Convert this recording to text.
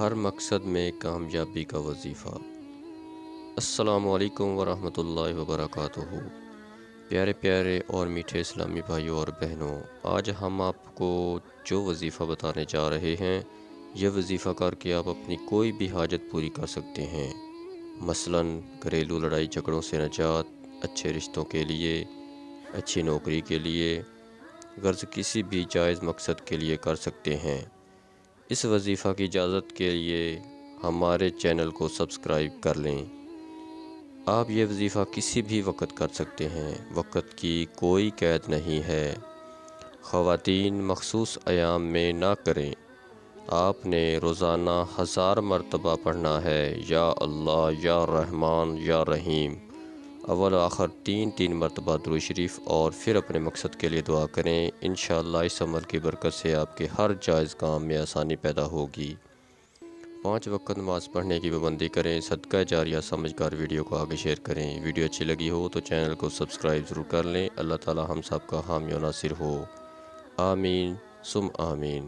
ہر مقصد میں کامیابی کا وظیفہ۔ السلام علیکم ورحمۃ اللہ وبرکاتہ۔ پیارے پیارے اور میٹھے اسلامی بھائیوں اور بہنوں، آج ہم آپ کو جو وظیفہ بتانے جا رہے ہیں، یہ وظیفہ کر کے آپ اپنی کوئی بھی حاجت پوری کر سکتے ہیں۔ مثلاً گھریلو لڑائی جھگڑوں سے نجات، اچھے رشتوں کے لیے، اچھی نوکری کے لیے، غرض کسی بھی جائز مقصد کے لیے کر سکتے ہیں۔ اس وظیفہ کی اجازت کے لیے ہمارے چینل کو سبسکرائب کر لیں۔ آپ یہ وظیفہ کسی بھی وقت کر سکتے ہیں، وقت کی کوئی قید نہیں ہے۔ خواتین مخصوص ایام میں نہ کریں۔ آپ نے روزانہ 1000 مرتبہ پڑھنا ہے، یا اللہ، یا رحمان، یا رحیم، اول آخر 3 مرتبہ درود شریف، اور پھر اپنے مقصد کے لیے دعا کریں۔ انشاءاللہ اس عمل کی برکت سے آپ کے ہر جائز کام میں آسانی پیدا ہوگی۔ 5 وقت نماز پڑھنے کی پابندی کریں۔ صدقہ جاریہ سمجھ کر ویڈیو کو آگے شیئر کریں۔ ویڈیو اچھی لگی ہو تو چینل کو سبسکرائب ضرور کر لیں۔ اللہ تعالی ہم سب کا حامی و ناصر ہو۔ آمین ثم آمین۔